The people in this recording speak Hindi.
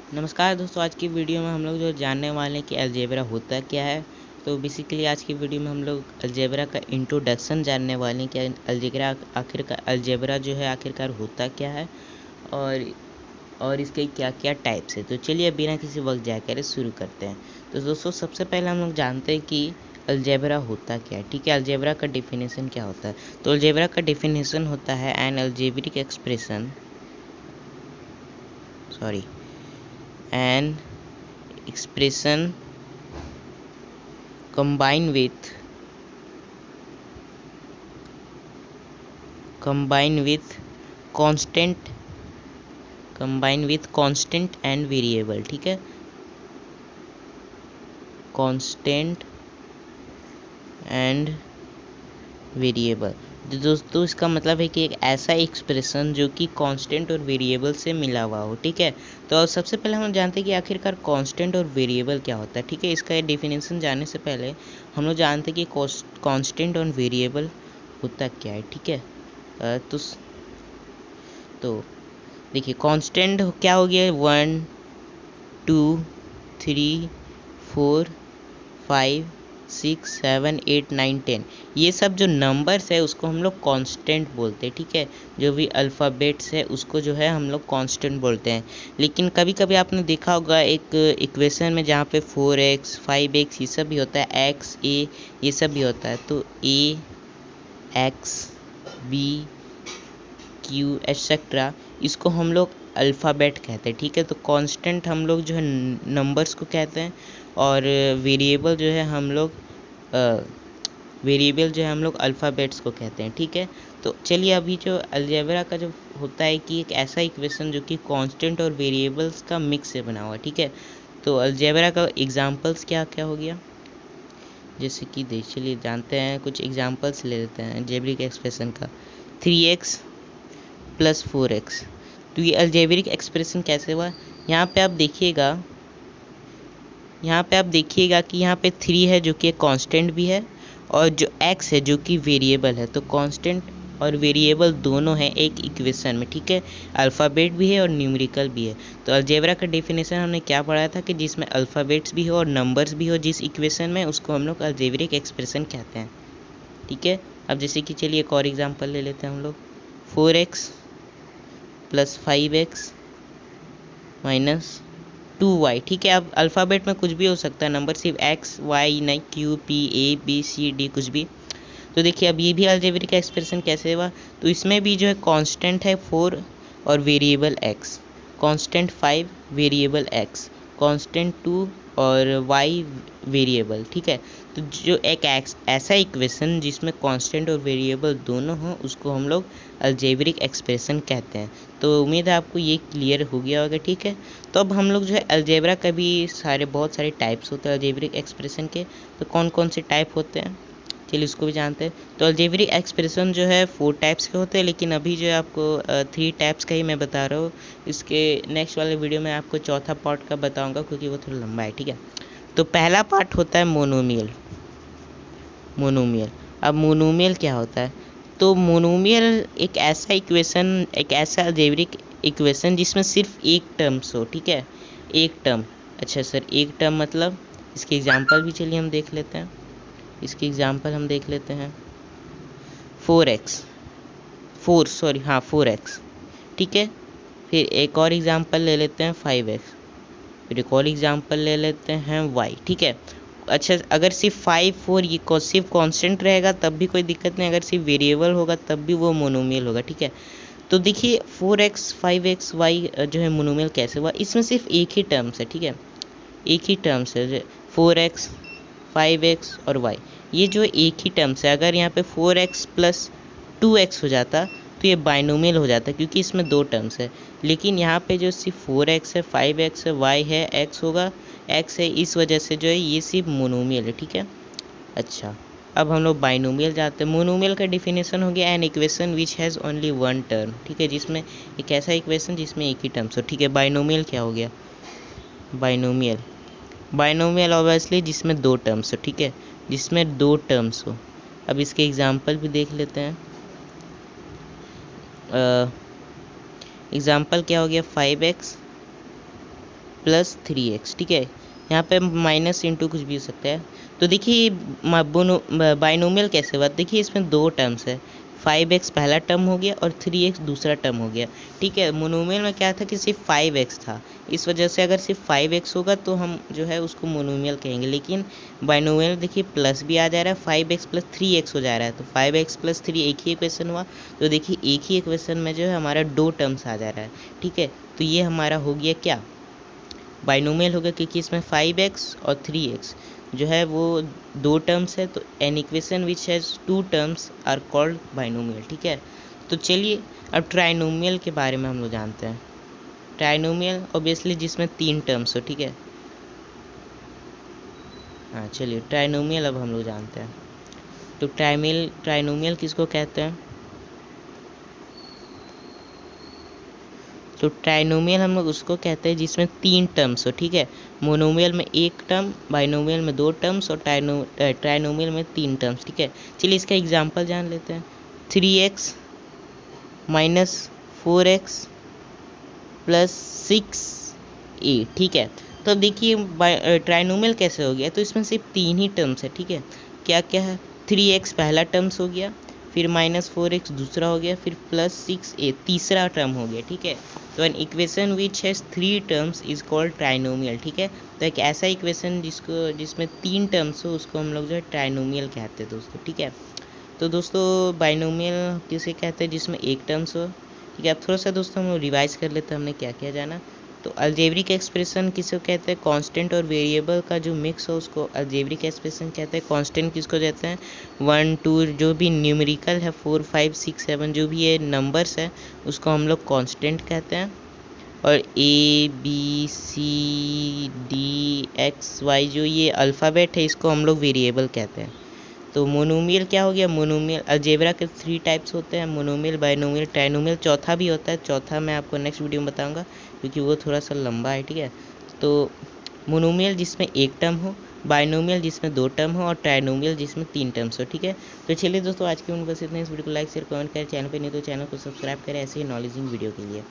नमस्कार दोस्तों, आज की वीडियो में हम लोग जो जानने वाले हैं कि अलजेब्रा होता क्या है। तो बेसिकली आज की वीडियो में हम लोग अलजेब्रा का इंट्रोडक्शन जानने वाले हैं कि अलजेब्रा जो है आखिरकार होता क्या है और इसके क्या क्या टाइप्स है। तो चलिए बिना किसी वक्त जाया करे शुरू करते हैं। तो दोस्तों सबसे पहले हम लोग जानते हैं कि अलजेब्रा होता क्या है। ठीक है, अलजेब्रा का डेफिनेशन क्या होता है। तो अलजेब्रा का डेफिनेशन होता है N algebraic expression an expression combined with constant and variable। ठीक है, कांस्टेंट एंड वेरिएबल। तो दोस्तों इसका मतलब है कि एक ऐसा एक्सप्रेशन जो कि कांस्टेंट और वेरिएबल से मिला हुआ हो। ठीक है, तो सबसे पहले हम जानते हैं कि आखिरकार कांस्टेंट और वेरिएबल क्या होता है। ठीक है, इसका डेफिनेशन जानने से पहले हम लोग जानते हैं कि कांस्टेंट और वेरिएबल होता क्या है। ठीक है, तो देखिए कांस्टेंट क्या हो गया, 1 2 3 4 5 6 7 8 9 10, ये सब जो नंबर्स है उसको हम लोग कांस्टेंट बोलते हैं। ठीक है, जो भी अल्फ़ाबेट्स है उसको जो है हम लोग कांस्टेंट बोलते हैं। लेकिन कभी कभी आपने देखा होगा एक इक्वेशन में जहाँ पे 4x 5x ये सब भी होता है, x a ये सब भी होता है। तो a x b q etcetera इसको हम लोग अल्फ़ाबेट कहते हैं। ठीक है, तो कांस्टेंट हम लोग जो है नंबर्स को कहते हैं और वेरिएबल जो है हम लोग अल्फ़ाबेट्स को कहते हैं। ठीक है, तो चलिए अभी जो अलजेब्रा का जो होता है कि एक ऐसा इक्वेशन जो कि कांस्टेंट और वेरिएबल्स का मिक्स से बना हुआ है। ठीक है, तो अलजेब्रा का एग्जांपल्स क्या क्या हो गया, जैसे कि चलिए जानते हैं, कुछ एग्जांपल्स ले लेते हैं अलजेब्रिक एक्सप्रेशन का। 3x + 4x, तो ये अलजेब्रिक एक्सप्रेशन कैसे हुआ। यहाँ पे आप देखिएगा कि यहाँ पे 3 है जो कि एक कांस्टेंट भी है और जो x है जो कि वेरिएबल है। तो कांस्टेंट और वेरिएबल दोनों हैं एक इक्वेशन में। ठीक है, अल्फ़ाबेट भी है और न्यूमेरिकल भी है। तो अलजेब्रा का डेफिनेशन हमने क्या पढ़ा था कि जिसमें अल्फ़ाबेट्स भी हो और नंबर्स भी हो जिस इक्वेशन में, उसको हम लोग अलजेब्रिक एक्सप्रेशन कहते हैं। ठीक है, अब जैसे कि चलिए एक और एग्जांपल ले लेते हैं हम लोग। 4x + 5x - 2y। ठीक है, अब अल्फ़ाबेट में कुछ भी हो सकता है, नंबर सिर्फ x y नहीं, q p a b c d कुछ भी। तो देखिए अब ये भी अलजेब्रिक का एक्सप्रेशन कैसे हुआ। तो इसमें भी जो है कांस्टेंट है 4 और variable x, constant 5 variable x, constant 2 और y वेरिएबल। ठीक है, तो जो एक ऐसा इक्वेशन जिसमें कांस्टेंट और वेरिएबल दोनों हों उसको हम लोग अलजेब्रिक एक्सप्रेशन कहते हैं। तो उम्मीद है आपको ये क्लियर हो गया होगा। ठीक है, तो अब हम लोग जो है अलजेब्रा का भी बहुत सारे टाइप्स होते हैं अलजेब्रिक एक्सप्रेशन के। तो कौन कौन से टाइप होते हैं चलिए उसको भी जानते हैं। तो अलजेब्रिक एक्सप्रेशन जो है 4 टाइप्स के होते हैं, लेकिन अभी जो है आपको 3 टाइप्स का ही मैं बता रहा हूँ। इसके नेक्स्ट वाले वीडियो में आपको चौथा पार्ट का बताऊंगा क्योंकि वो थोड़ा लंबा है। ठीक है, तो पहला पार्ट होता है मोनोमियल। अब मोनोमियल क्या होता है। तो मोनोमियल एक ऐसा अलजेब्रिक इक्वेशन जिसमें सिर्फ एक टर्म्स हो। ठीक है, एक टर्म। अच्छा सर, एक टर्म मतलब इसके एग्जांपल भी चलिए हम देख लेते हैं। 4x। ठीक है, फिर एक और एग्जांपल ले लेते हैं 5x, फिर एक और एग्जांपल ले लेते हैं y। ठीक है, अच्छा अगर सिर्फ 5 4 ये सिर्फ कांस्टेंट रहेगा तब भी कोई दिक्कत नहीं, अगर सिर्फ वेरिएबल होगा तब भी वो मोनोमियल होगा। ठीक है, तो देखिए 4x 5x y जो है मोनोमियल कैसे हुआ, इसमें सिर्फ एक ही टर्म्स है। ठीक है, एक ही टर्म्स है 4x 5x और y, ये जो एक ही टर्म्स है। अगर यहाँ पे 4x + 2x हो जाता तो ये बाइनोमियल हो जाता क्योंकि इसमें 2 टर्म्स है। लेकिन यहाँ पे जो सिर्फ 4x है 5x है y है x होगा, x है, इस वजह से जो है ये सिर्फ मोनोमियल है। ठीक है, अच्छा अब हम लोग बाइनोमियल जाते हैं। मोनोमियल का डिफिनेशन हो गया N equation which has only one term. ठीक है, जिसमें एक ऐसा इक्वेशन जिसमें एक ही टर्म्स हो। ठीक है, बाइनोमियल क्या हो गया, बाइनोमियल ऑब्वियसली जिसमें 2 टर्म्स हो। ठीक है, जिसमें 2 टर्म्स हो। अब इसके एग्जांपल भी देख लेते हैं। एग्जांपल क्या हो गया, 5x प्लस 3x, ठीक है। यहाँ पे माइनस इंटू कुछ भी हो सकता है। तो देखिए बाइनोमियल कैसे हुआ, देखिए इसमें दो टर्म्स है, 5x पहला टर्म हो गया और 3x दूसरा टर्म हो गया, ठीक है। मोनोमियल में क्या था कि सिर्फ 5x था, इस वजह से अगर सिर्फ 5x होगा तो हम जो है उसको मोनोमियल कहेंगे। लेकिन बाइनोमियल देखिए प्लस भी आ जा रहा है, 5x प्लस 3x हो जा रहा है, तो 5x प्लस 3 एक ही इक्वेशन हुआ। तो देखिए एक ही इक्वेशन में जो है हमारा दो टर्म्स आ जा रहा है, ठीक है। तो ये हमारा हो गया क्या, बाइनोमियल हो गया, क्योंकि इसमें 5x और 3x जो है वो दो टर्म्स है। तो an equation which has two terms are called binomial, ठीक है। तो चलिए अब ट्राइनोमियल के बारे में हम लोग जानते हैं। ट्राइनोमियल ऑब्वियसली जिसमें तीन टर्म्स हो, ठीक है। हाँ चलिए ट्राइनोमियल अब हम लोग जानते हैं। तो ट्राइनोमियल किसको कहते हैं, तो ट्राइनोमियल हम लोग उसको कहते हैं जिसमें तीन टर्म्स हो, ठीक है। मोनोमियल में एक टर्म, बाइनोमियल में दो टर्म्स और ट्राइनोमियल में तीन टर्म्स, ठीक है। चलिए इसका एग्जांपल जान लेते हैं। 3x minus 4x plus 6a, ठीक है। तो अब देखिए ट्राइनोमियल कैसे हो गया, तो इसमें सिर्फ तीन ही टर्म्स है, ठीक है। क्या क्या है, 3x पहला टर्म्स हो गया, फिर माइनस 4x दूसरा हो गया, फिर प्लस 6a तीसरा टर्म हो गया, ठीक है। तो an equation which has three terms is called trinomial, ठीक है। तो एक ऐसा इक्वेशन जिसमें तीन टर्म्स हो उसको हम लोग जो है ट्राइनोमियल कहते हैं दोस्तों, ठीक है। तो दोस्तों बाइनोमियल किसे कहते हैं जिसमें एक टर्म्स हो, ठीक है। अब थोड़ा सा दोस्तों हम लोग रिवाइज कर लेते हैं हमने क्या क्या जाना। तो अलजेब्रिक एक्सप्रेशन किसको कहते हैं, कांस्टेंट और वेरिएबल का जो मिक्स हो उसको अलजेब्रिक एक्सप्रेशन कहते हैं। कांस्टेंट किसको कहते हैं, 1 2 जो भी न्यूमेरिकल है, 4 5 6 7 जो भी ये नंबर्स है उसको हम लोग कांस्टेंट कहते हैं। और A B C D X Y जो ये अल्फ़ाबेट है इसको हम लोग वेरिएबल कहते हैं। तो मोनोमियल क्या हो गया, मोनोमियल अलजेब्रा के थ्री टाइप्स होते हैं, मोनोमियल, बाइनोमियल, ट्राइनोमियल, चौथा भी होता है। चौथा मैं आपको नेक्स्ट वीडियो में बताऊंगा क्योंकि वो थोड़ा सा लंबा है, ठीक है। तो मोनोमियल जिसमें एक टर्म हो, बाइनोमियल जिसमें दो टर्म हो और ट्राइनोमियल जिसमें तीन टर्म्स हो, ठीक है। तो चलिए दोस्तों आज की वीडियो बस इतना, इस वीडियो को लाइक शेयर कमेंट करें, चैनल पर नहीं तो चैनल को सब्सक्राइब करें ऐसे ही नॉलेजिंग वीडियो के लिए।